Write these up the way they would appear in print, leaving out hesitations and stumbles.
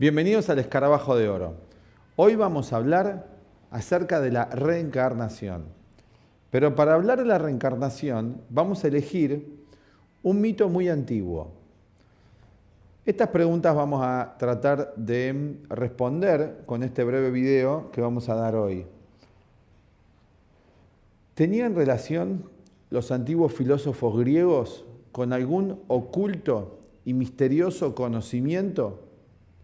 Bienvenidos al Escarabajo de Oro. Hoy vamos a hablar acerca de la reencarnación. Pero para hablar de la reencarnación vamos a elegir un mito muy antiguo. Estas preguntas vamos a tratar de responder con este breve video que vamos a dar hoy. ¿Tenían relación los antiguos filósofos griegos con algún oculto y misterioso conocimiento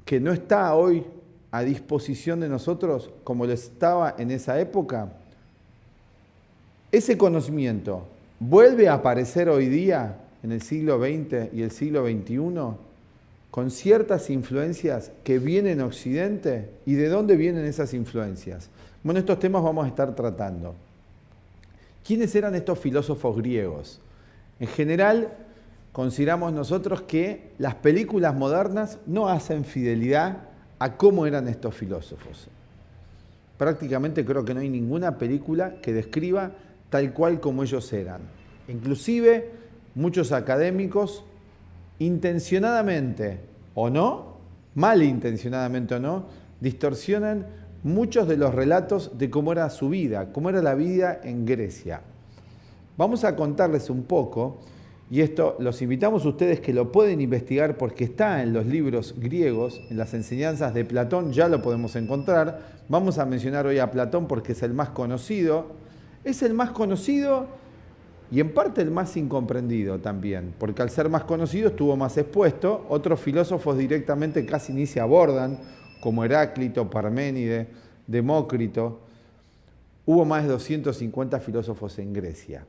que no está hoy a disposición de nosotros como lo estaba en esa época? ¿Ese conocimiento vuelve a aparecer hoy día en el siglo XX y el siglo XXI con ciertas influencias que vienen a Occidente? ¿Y de dónde vienen esas influencias? Bueno, estos temas vamos a estar tratando. ¿Quiénes eran estos filósofos griegos? En general, consideramos nosotros que las películas modernas no hacen fidelidad a cómo eran estos filósofos. Prácticamente creo que no hay ninguna película que describa tal cual como ellos eran. Inclusive, muchos académicos, intencionadamente o no, malintencionadamente o no, distorsionan muchos de los relatos de cómo era su vida, cómo era la vida en Grecia. Vamos a contarles un poco, y esto los invitamos a ustedes que lo pueden investigar porque está en los libros griegos, en las enseñanzas de Platón, ya lo podemos encontrar. Vamos a mencionar hoy a Platón porque es el más conocido. Es el más conocido y en parte el más incomprendido también, porque al ser más conocido estuvo más expuesto. Otros filósofos directamente casi ni se abordan, como Heráclito, Parménides, Demócrito. Hubo más de 250 filósofos en Grecia.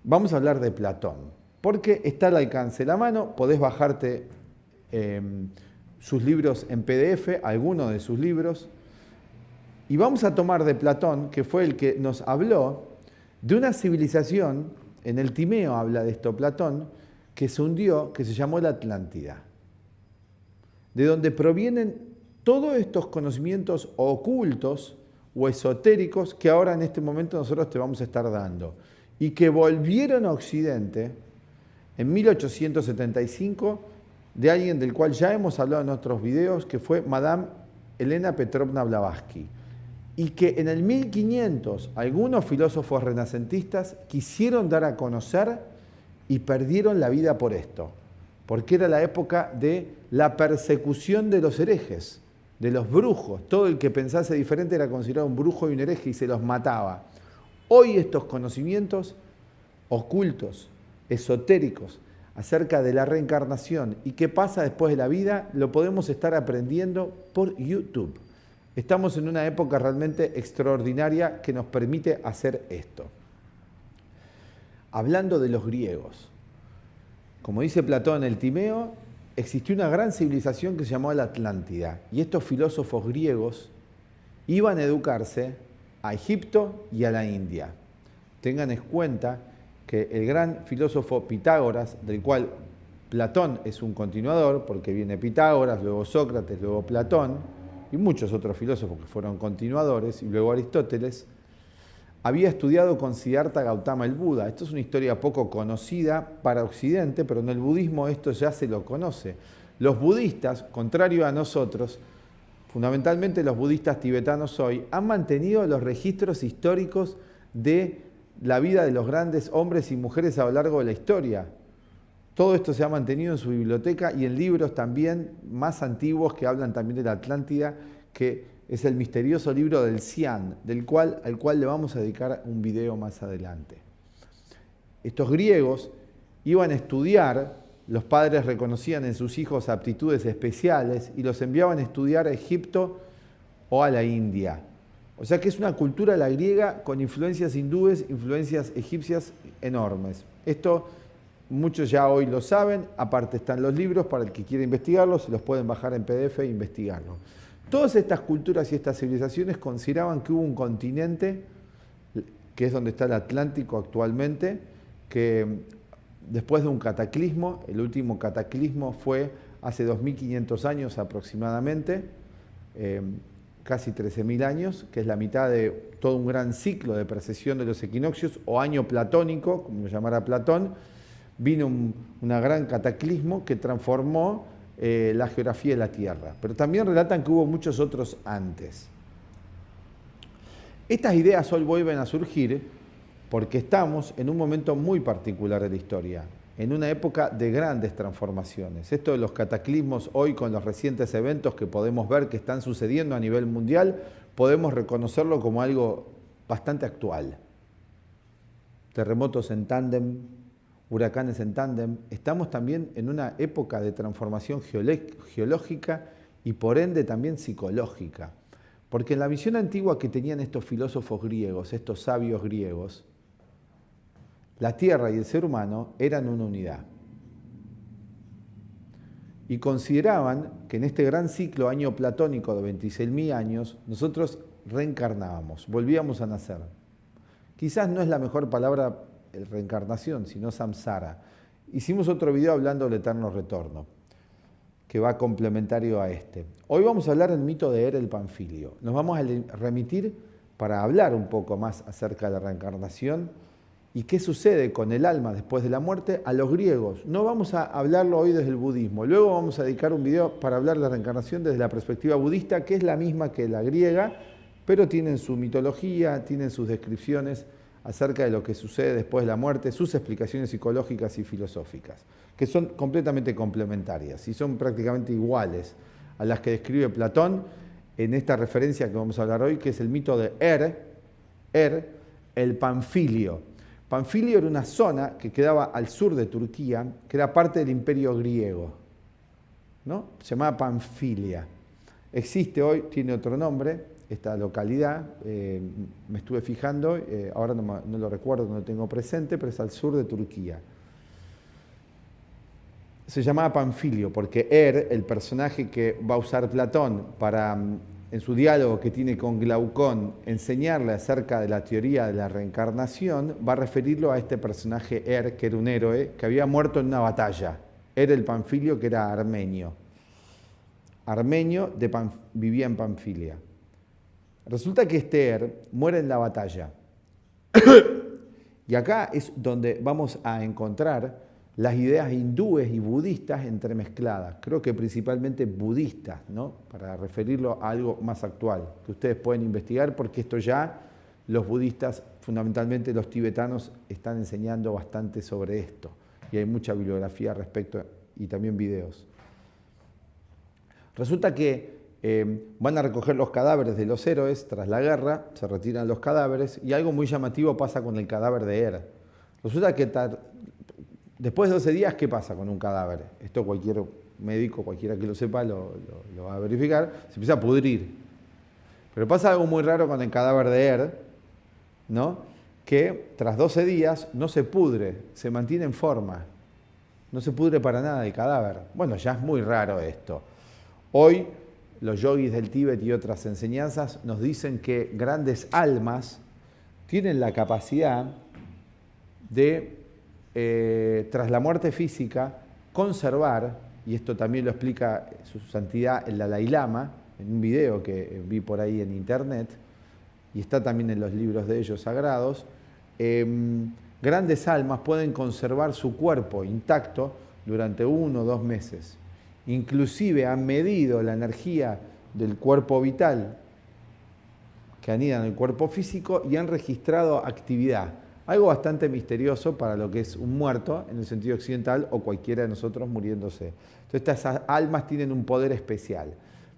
Vamos a hablar de Platón, porque está al alcance de la mano, podés bajarte sus libros en PDF, algunos de sus libros, y vamos a tomar de Platón, que fue el que nos habló de una civilización, en el Timeo habla de esto Platón, que se hundió, que se llamó la Atlántida, de donde provienen todos estos conocimientos ocultos o esotéricos que ahora en este momento nosotros te vamos a estar dando, y que volvieron a Occidente en 1875 de alguien del cual ya hemos hablado en otros videos, que fue Madame Elena Petrovna Blavatsky, y que en el 1500 algunos filósofos renacentistas quisieron dar a conocer y perdieron la vida por esto, porque era la época de la persecución de los herejes, de los brujos. Todo el que pensase diferente era considerado un brujo y un hereje y se los mataba. Hoy estos conocimientos ocultos, esotéricos, acerca de la reencarnación y qué pasa después de la vida, lo podemos estar aprendiendo por YouTube. Estamos en una época realmente extraordinaria que nos permite hacer esto. Hablando de los griegos, como dice Platón en el Timeo, existió una gran civilización que se llamó la Atlántida, y estos filósofos griegos iban a educarse a Egipto y a la India. Tengan en cuenta que el gran filósofo Pitágoras, del cual Platón es un continuador, porque viene Pitágoras, luego Sócrates, luego Platón, y muchos otros filósofos que fueron continuadores, y luego Aristóteles, había estudiado con Siddhartha Gautama el Buda. Esto es una historia poco conocida para Occidente, pero en el budismo esto ya se lo conoce. Los budistas, contrario a nosotros, fundamentalmente los budistas tibetanos hoy, han mantenido los registros históricos de la vida de los grandes hombres y mujeres a lo largo de la historia. Todo esto se ha mantenido en su biblioteca y en libros también más antiguos que hablan también de la Atlántida, que es el misterioso libro del Cian, al cual le vamos a dedicar un video más adelante. Estos griegos iban a estudiar, los padres reconocían en sus hijos aptitudes especiales y los enviaban a estudiar a Egipto o a la India. O sea que es una cultura la griega con influencias hindúes, influencias egipcias enormes. Esto muchos ya hoy lo saben, aparte están los libros, para el que quiera investigarlos, se los pueden bajar en PDF e investigarlo. Todas estas culturas y estas civilizaciones consideraban que hubo un continente, que es donde está el Atlántico actualmente, que después de un cataclismo, el último cataclismo fue hace 2500 años aproximadamente, casi 13.000 años, que es la mitad de todo un gran ciclo de precesión de los equinoccios, o año platónico, como lo llamara Platón. Vino un gran cataclismo que transformó la geografía de la Tierra, pero también relatan que hubo muchos otros antes. Estas ideas hoy vuelven a surgir porque estamos en un momento muy particular de la historia, en una época de grandes transformaciones. Esto de los cataclismos hoy, con los recientes eventos que podemos ver que están sucediendo a nivel mundial, podemos reconocerlo como algo bastante actual. Terremotos en tándem, huracanes en tándem. Estamos también en una época de transformación geológica y por ende también psicológica. Porque en la visión antigua que tenían estos filósofos griegos, estos sabios griegos, la Tierra y el ser humano eran una unidad. Y consideraban que en este gran ciclo año platónico de 26.000 años, nosotros reencarnábamos, volvíamos a nacer. Quizás no es la mejor palabra reencarnación, sino samsara. Hicimos otro video hablando del eterno retorno, que va complementario a este. Hoy vamos a hablar del mito de El Panfilio. Nos vamos a remitir para hablar un poco más acerca de la reencarnación y qué sucede con el alma después de la muerte a los griegos. No vamos a hablarlo hoy desde el budismo. Luego vamos a dedicar un video para hablar de la reencarnación desde la perspectiva budista, que es la misma que la griega, pero tienen su mitología, tienen sus descripciones acerca de lo que sucede después de la muerte, sus explicaciones psicológicas y filosóficas, que son completamente complementarias y son prácticamente iguales a las que describe Platón en esta referencia que vamos a hablar hoy, que es el mito de el Panfilio. Panfilio era una zona que quedaba al sur de Turquía, que era parte del imperio griego, ¿no? Se llamaba Panfilia. Existe hoy, tiene otro nombre, esta localidad, me estuve fijando, ahora no lo recuerdo, no lo tengo presente, pero es al sur de Turquía. Se llamaba Panfilio porque el personaje que va a usar Platón para, en su diálogo que tiene con Glaucón, enseñarle acerca de la teoría de la reencarnación, va a referirlo a este personaje que era un héroe, que había muerto en una batalla. El Panfilio, que era armenio. Vivía en Panfilia. Resulta que este muere en la batalla. Y acá es donde vamos a encontrar las ideas hindúes y budistas entremezcladas. Creo que principalmente budistas, ¿no? Para referirlo a algo más actual, que ustedes pueden investigar, porque esto ya los budistas, fundamentalmente los tibetanos, están enseñando bastante sobre esto. Y hay mucha bibliografía al respecto y también videos. Resulta que van a recoger los cadáveres de los héroes tras la guerra, se retiran los cadáveres y algo muy llamativo pasa con el cadáver de Resulta que después de 12 días, ¿qué pasa con un cadáver? Esto cualquier médico, cualquiera que lo sepa, lo va a verificar. Se empieza a pudrir. Pero pasa algo muy raro con el cadáver de ¿no? Que tras 12 días no se pudre, se mantiene en forma. No se pudre para nada el cadáver. Bueno, ya es muy raro esto. Hoy los yogis del Tíbet y otras enseñanzas nos dicen que grandes almas tienen la capacidad de, tras la muerte física, conservar, y esto también lo explica su santidad el Dalai Lama, en un video que vi por ahí en internet, y está también en los libros de ellos sagrados, grandes almas pueden conservar su cuerpo intacto durante 1 o 2 meses. Inclusive han medido la energía del cuerpo vital que anida en el cuerpo físico y han registrado actividad. Algo bastante misterioso para lo que es un muerto en el sentido occidental o cualquiera de nosotros muriéndose. Entonces estas almas tienen un poder especial.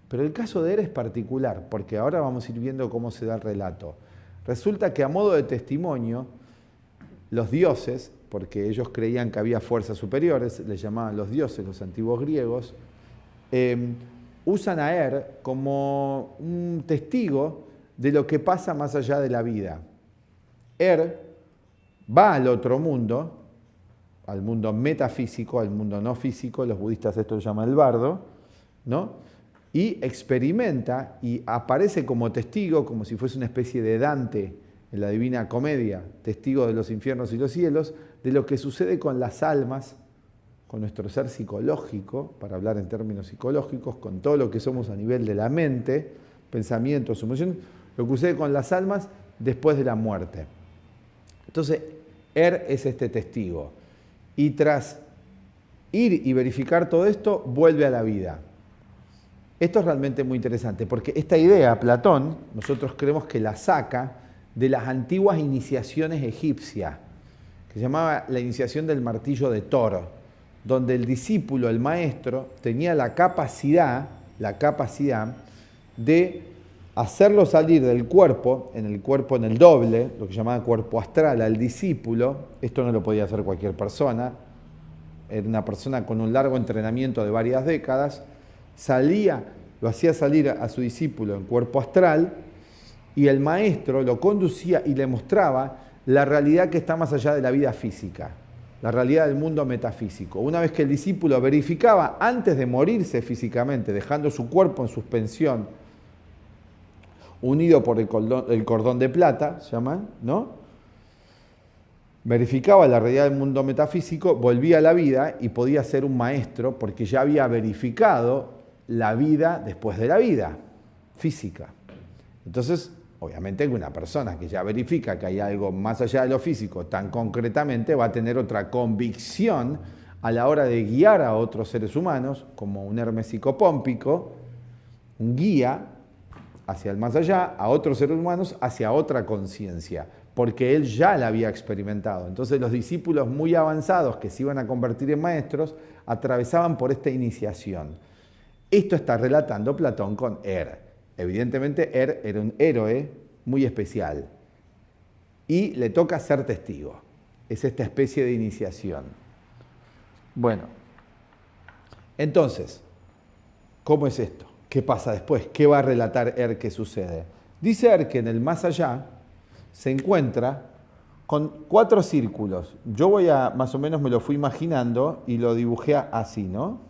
Pero el caso de es particular, porque ahora vamos a ir viendo cómo se da el relato. Resulta que a modo de testimonio, los dioses, porque ellos creían que había fuerzas superiores, les llamaban los dioses, los antiguos griegos, usan a como un testigo de lo que pasa más allá de la vida. Va al otro mundo, al mundo metafísico, al mundo no físico, los budistas esto lo llaman el bardo, ¿no? Y experimenta y aparece como testigo, como si fuese una especie de Dante en la Divina Comedia, testigo de los infiernos y los cielos, de lo que sucede con las almas, con nuestro ser psicológico, para hablar en términos psicológicos, con todo lo que somos a nivel de la mente, pensamientos, emociones, lo que sucede con las almas después de la muerte. Entonces, es este testigo. Y tras ir y verificar todo esto, vuelve a la vida. Esto es realmente muy interesante, porque esta idea, Platón, nosotros creemos que la saca de las antiguas iniciaciones egipcias, que se llamaba la iniciación del martillo de Thor, donde el discípulo, el maestro, tenía la capacidad de hacerlo salir del cuerpo en el doble, lo que llamaba cuerpo astral, al discípulo. Esto no lo podía hacer cualquier persona, era una persona con un largo entrenamiento de varias décadas, lo hacía salir a su discípulo en cuerpo astral, y el maestro lo conducía y le mostraba la realidad que está más allá de la vida física, la realidad del mundo metafísico. Una vez que el discípulo verificaba, antes de morirse físicamente, dejando su cuerpo en suspensión, unido por el cordón de plata, se llaman, ¿no? Verificaba la realidad del mundo metafísico, volvía a la vida y podía ser un maestro porque ya había verificado la vida después de la vida física. Entonces, obviamente que una persona que ya verifica que hay algo más allá de lo físico tan concretamente va a tener otra convicción a la hora de guiar a otros seres humanos, como un Hermes psicopómpico, un guía hacia el más allá, a otros seres humanos hacia otra conciencia, porque él ya la había experimentado. Entonces los discípulos muy avanzados que se iban a convertir en maestros atravesaban por esta iniciación. Esto está relatando Platón con Evidentemente era un héroe muy especial y le toca ser testigo. Es esta especie de iniciación. Bueno, entonces, ¿cómo es esto? ¿Qué pasa después? ¿Qué va a relatar que sucede? Dice que en el más allá se encuentra con 4 círculos. Yo más o menos me lo fui imaginando y lo dibujé así, ¿no?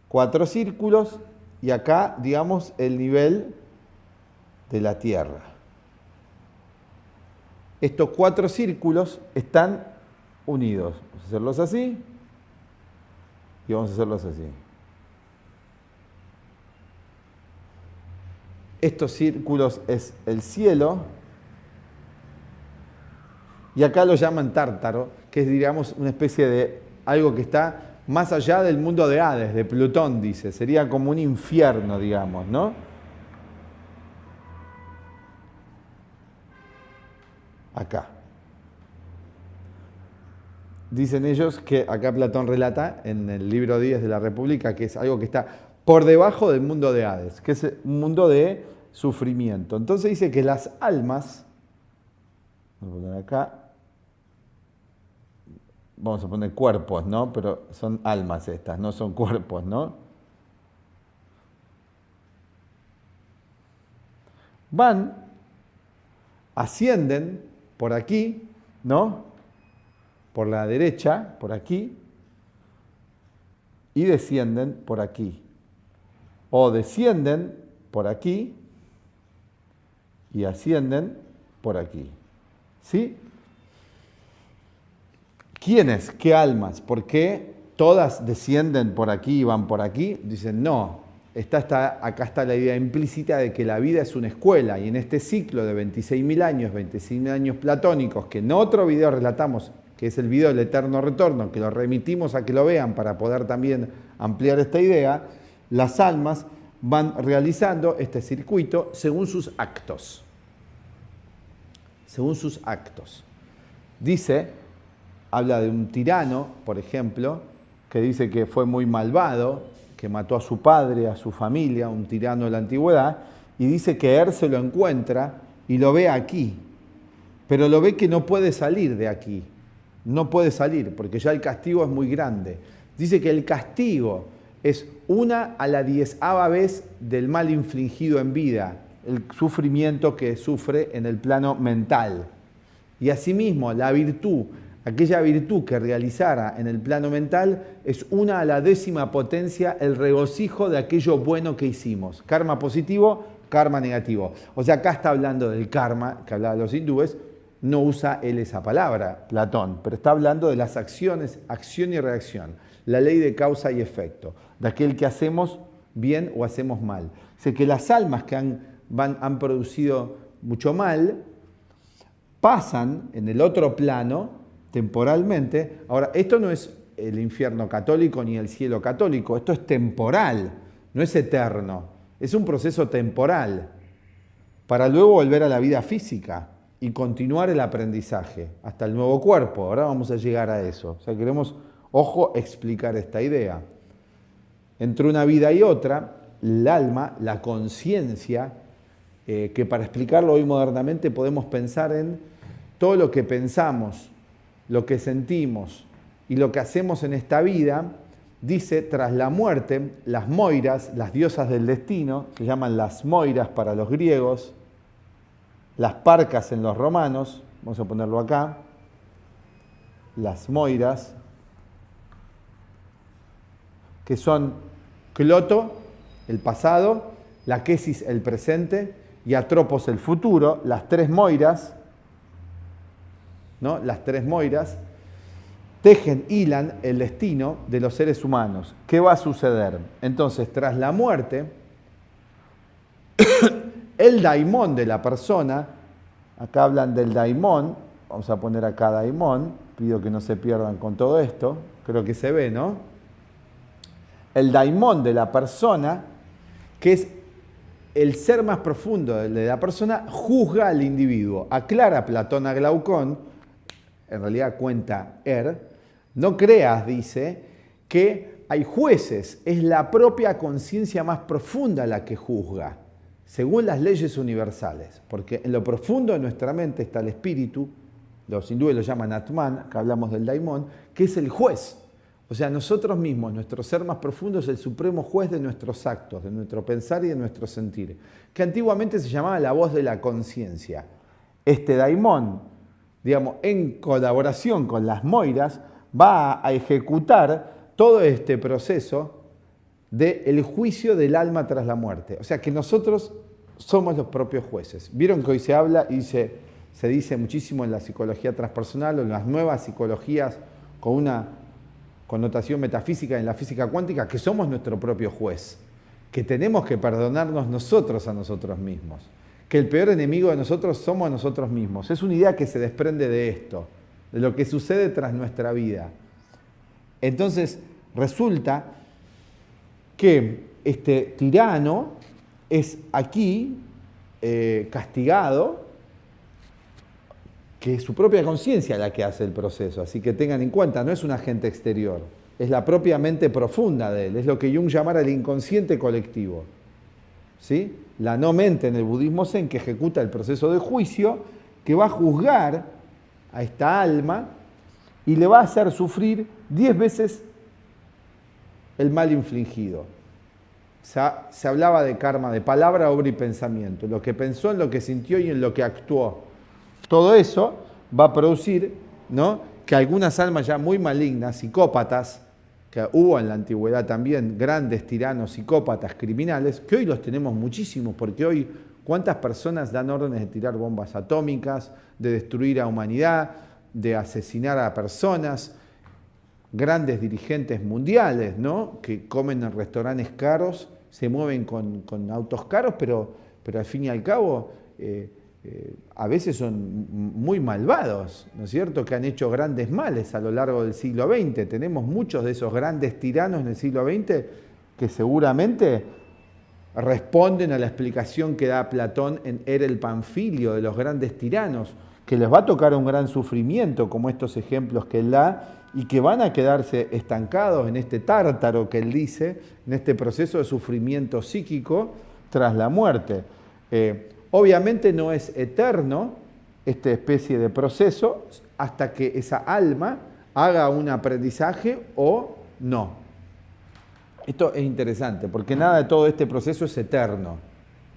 4 círculos y acá, digamos, el nivel de la Tierra. Estos 4 círculos están unidos. Vamos a hacerlos así y vamos a hacerlos así. Estos círculos es el cielo y acá lo llaman Tártaro, que es, digamos, una especie de algo que está más allá del mundo de Hades, de Plutón, dice. Sería como un infierno, digamos, ¿no? Acá. Dicen ellos que acá Platón relata en el libro 10 de la República que es algo que está por debajo del mundo de Hades, que es un mundo de sufrimiento. Entonces dice que las almas, voy a poner acá, vamos a poner cuerpos, ¿no? Pero son almas estas, no son cuerpos, ¿no? Ascienden por aquí, ¿no? Por la derecha, por aquí, y descienden por aquí. O descienden por aquí y ascienden por aquí. ¿Sí? ¿Quiénes? ¿Qué almas? ¿Por qué todas descienden por aquí y van por aquí? Dicen, no, acá está la idea implícita de que la vida es una escuela y en este ciclo de 26.000 años platónicos, que en otro video relatamos, que es el video del eterno retorno, que lo remitimos a que lo vean para poder también ampliar esta idea, las almas van realizando este circuito según sus actos. Según sus actos. Habla de un tirano, por ejemplo, que dice que fue muy malvado, que mató a su padre, a su familia, un tirano de la antigüedad, y dice que se lo encuentra y lo ve aquí, pero lo ve que no puede salir de aquí, no puede salir, porque ya el castigo es muy grande. Dice que el castigo es 1 a la 10ª vez del mal infligido en vida, el sufrimiento que sufre en el plano mental. Y asimismo, la virtud, aquella virtud que realizara en el plano mental, es 1 a la 10ª potencia el regocijo de aquello bueno que hicimos. Karma positivo, karma negativo. O sea, acá está hablando del karma, que hablaba de los hindúes, no usa él esa palabra, Platón, pero está hablando de las acciones, acción y reacción, la ley de causa y efecto, de aquel que hacemos bien o hacemos mal. Dice que las almas que han producido mucho mal, pasan en el otro plano temporalmente. Ahora, esto no es el infierno católico ni el cielo católico, esto es temporal, no es eterno, es un proceso temporal para luego volver a la vida física y continuar el aprendizaje hasta el nuevo cuerpo. Ahora vamos a llegar a eso. O sea, queremos, ojo, explicar esta idea. Entre una vida y otra, el alma, la conciencia, que para explicarlo hoy modernamente podemos pensar en todo lo que pensamos, lo que sentimos y lo que hacemos en esta vida. Dice, tras la muerte, las moiras, las diosas del destino, se llaman las moiras para los griegos, las parcas en los romanos, vamos a ponerlo acá, las moiras, que son Cloto, el pasado, la Quesis, el presente, y Atropos, el futuro, las tres moiras, ¿no? Las tres moiras tejen, hilan el destino de los seres humanos. ¿Qué va a suceder? Entonces, tras la muerte, el daimón de la persona, acá hablan del daimón, vamos a poner acá daimón, pido que no se pierdan con todo esto, creo que se ve, ¿no? El daimón de la persona, que es el ser más profundo de la persona, juzga al individuo. Aclara Platón a Glaucón, en realidad cuenta no creas, dice, que hay jueces, es la propia conciencia más profunda la que juzga, según las leyes universales, porque en lo profundo de nuestra mente está el espíritu, los hindúes lo llaman Atman, acá hablamos del daimón, que es el juez. O sea, nosotros mismos, nuestro ser más profundo es el supremo juez de nuestros actos, de nuestro pensar y de nuestro sentir, que antiguamente se llamaba la voz de la conciencia. Este daimón, digamos, en colaboración con las moiras, va a ejecutar todo este proceso del juicio del alma tras la muerte. O sea, que nosotros somos los propios jueces. Vieron que hoy se habla y se dice muchísimo en la psicología transpersonal o en las nuevas psicologías con una connotación metafísica en la física cuántica, que somos nuestro propio juez, que tenemos que perdonarnos nosotros a nosotros mismos, que el peor enemigo de nosotros somos nosotros mismos. Es una idea que se desprende de esto, de lo que sucede tras nuestra vida. Entonces, resulta que este tirano es aquí castigado, que es su propia conciencia la que hace el proceso. Así que tengan en cuenta, no es un agente exterior, es la propia mente profunda de él, es lo que Jung llamara el inconsciente colectivo. ¿Sí? La no mente en el budismo zen que ejecuta el proceso de juicio, que va a juzgar a esta alma y le va a hacer sufrir 10 veces el mal infligido. Se hablaba de karma, de palabra, obra y pensamiento, lo que pensó, en lo que sintió y en lo que actuó. Todo eso va a producir, ¿no?, que algunas almas ya muy malignas, psicópatas, que hubo en la antigüedad también grandes tiranos, psicópatas, criminales, que hoy los tenemos muchísimos, porque hoy cuántas personas dan órdenes de tirar bombas atómicas, de destruir a humanidad, de asesinar a personas, grandes dirigentes mundiales, ¿no?, que comen en restaurantes caros, se mueven con autos caros, pero al fin y al cabo a veces son muy malvados, ¿no es cierto?, que han hecho grandes males a lo largo del siglo XX. Tenemos muchos de esos grandes tiranos en el siglo XX que seguramente responden a la explicación que da Platón en el Panfilio de los grandes tiranos, que les va a tocar un gran sufrimiento, como estos ejemplos que él da, y que van a quedarse estancados en este tártaro que él dice, en este proceso de sufrimiento psíquico tras la muerte. Obviamente no es eterno esta especie de proceso hasta que esa alma haga un aprendizaje o no. Esto es interesante porque nada de todo este proceso es eterno,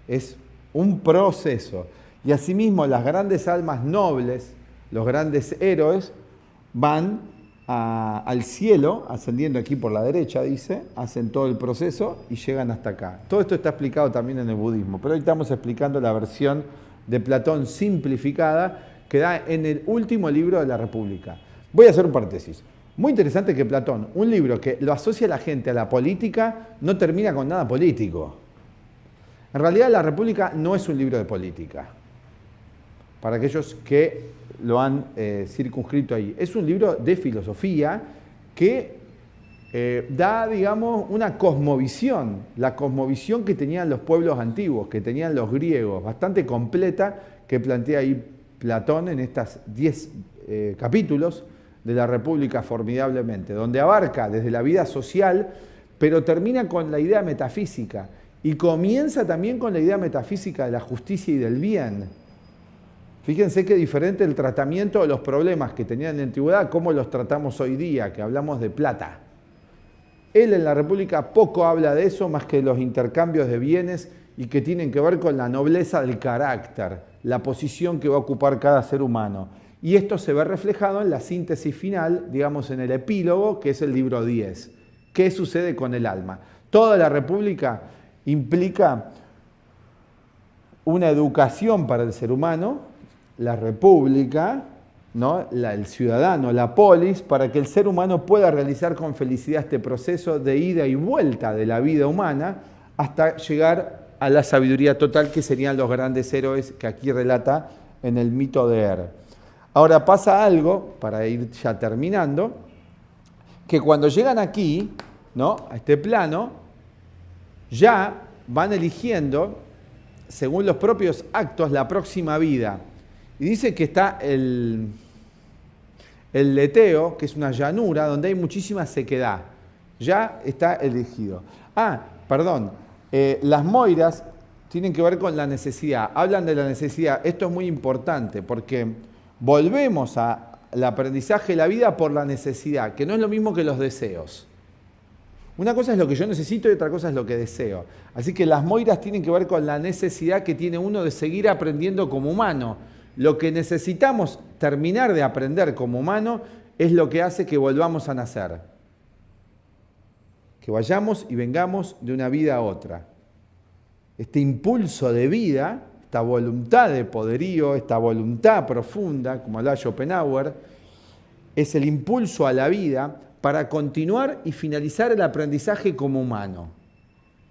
es un proceso. Y asimismo las grandes almas nobles, los grandes héroes, van al cielo, ascendiendo aquí por la derecha, dice, hacen todo el proceso y llegan hasta acá. Todo esto está explicado también en el budismo, pero hoy estamos explicando la versión de Platón simplificada que da en el último libro de la República. Voy a hacer un paréntesis. Muy interesante que Platón, un libro que lo asocia a la gente a la política, no termina con nada político. En realidad la República no es un libro de política. para aquellos que lo han circunscrito ahí. Es un libro de filosofía que da, digamos, una cosmovisión, la cosmovisión que tenían los pueblos antiguos, que tenían los griegos, bastante completa, que plantea ahí Platón en estos 10 capítulos de la República formidablemente, donde abarca desde la vida social, pero termina con la idea metafísica y comienza también con la idea metafísica de la justicia y del bien. Fíjense qué diferente el tratamiento de los problemas que tenían en la antigüedad, cómo los tratamos hoy día, que hablamos de plata. Él en la República poco habla de eso, más que de los intercambios de bienes y que tienen que ver con la nobleza del carácter, la posición que va a ocupar cada ser humano. Y esto se ve reflejado en la síntesis final, digamos en el epílogo, que es el libro 10. ¿Qué sucede con el alma? Toda la República implica una educación para el ser humano, la República, ¿no? El ciudadano, la polis, para que el ser humano pueda realizar con felicidad este proceso de ida y vuelta de la vida humana hasta llegar a la sabiduría total, que serían los grandes héroes que aquí relata en el mito de Er. Ahora pasa algo, para ir ya terminando, que cuando llegan aquí, ¿no? A este plano, ya van eligiendo, según los propios actos, la próxima vida. Y dice que está el Leteo, que es una llanura donde hay muchísima sequedad. Ya está elegido. Las Moiras tienen que ver con la necesidad. Hablan de la necesidad. Esto es muy importante porque volvemos al aprendizaje de la vida por la necesidad, que no es lo mismo que los deseos. Una cosa es lo que yo necesito y otra cosa es lo que deseo. Así que las Moiras tienen que ver con la necesidad que tiene uno de seguir aprendiendo como humano. Lo que necesitamos terminar de aprender como humano es lo que hace que volvamos a nacer. Que vayamos y vengamos de una vida a otra. Este impulso de vida, esta voluntad de poderío, esta voluntad profunda, como hablaba Schopenhauer, es el impulso a la vida para continuar y finalizar el aprendizaje como humano.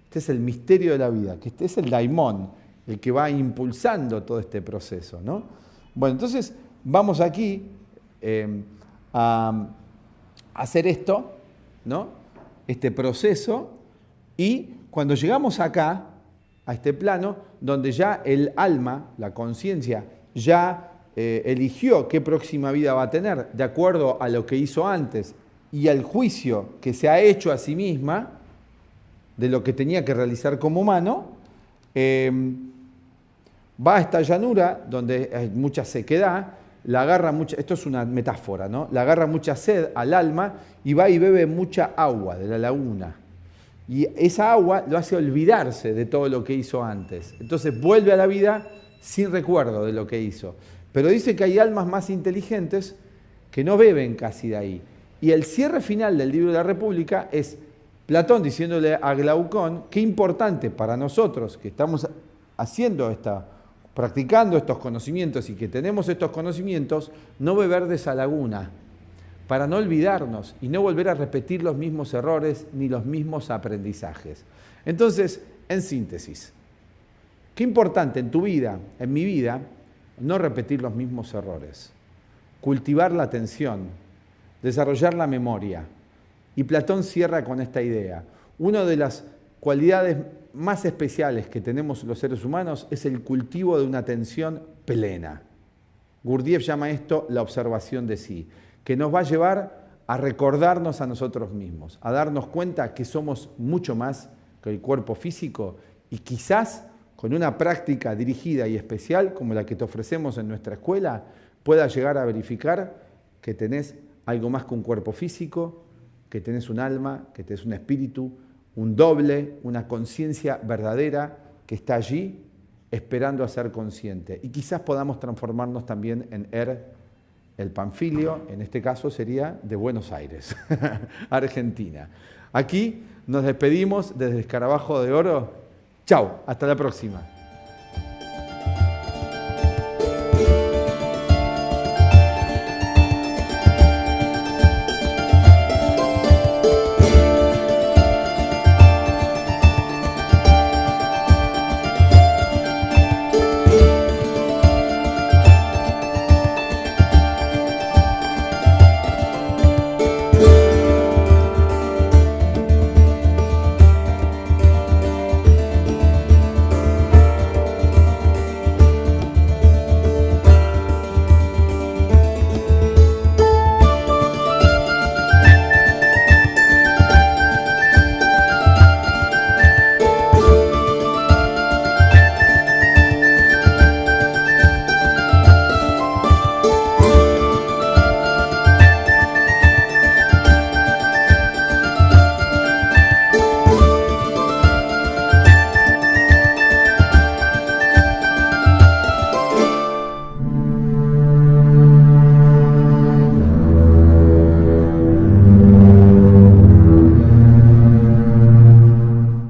Este es el misterio de la vida, que este es el daimón, el que va impulsando todo este proceso, ¿no? Bueno, entonces vamos aquí a hacer esto, ¿no? Este proceso, y cuando llegamos acá, a este plano, donde ya el alma, la conciencia, ya eligió qué próxima vida va a tener, de acuerdo a lo que hizo antes y al juicio que se ha hecho a sí misma de lo que tenía que realizar como humano, va a esta llanura donde hay mucha sequedad, la agarra mucha, esto es una metáfora, ¿no? La agarra mucha sed al alma y va y bebe mucha agua de la laguna. Y esa agua lo hace olvidarse de todo lo que hizo antes. Entonces vuelve a la vida sin recuerdo de lo que hizo. Pero dice que hay almas más inteligentes que no beben casi de ahí. Y el cierre final del libro de la República es Platón diciéndole a Glaucón, qué importante para nosotros que estamos practicando estos conocimientos y que tenemos estos conocimientos, no beber de esa laguna, para no olvidarnos y no volver a repetir los mismos errores ni los mismos aprendizajes. Entonces, en síntesis, qué importante en tu vida, en mi vida, no repetir los mismos errores, cultivar la atención, desarrollar la memoria. Y Platón cierra con esta idea. Una de las cualidades más especiales que tenemos los seres humanos es el cultivo de una atención plena. Gurdjieff llama esto la observación de sí, que nos va a llevar a recordarnos a nosotros mismos, a darnos cuenta que somos mucho más que el cuerpo físico y quizás con una práctica dirigida y especial como la que te ofrecemos en nuestra escuela, puedas llegar a verificar que tenés algo más que un cuerpo físico, que tenés un alma, que tenés un espíritu, un doble, una conciencia verdadera que está allí esperando a ser consciente. Y quizás podamos transformarnos también en el Panfilio, en este caso sería de Buenos Aires, Argentina. Aquí nos despedimos desde Escarabajo de Oro. Chau, hasta la próxima.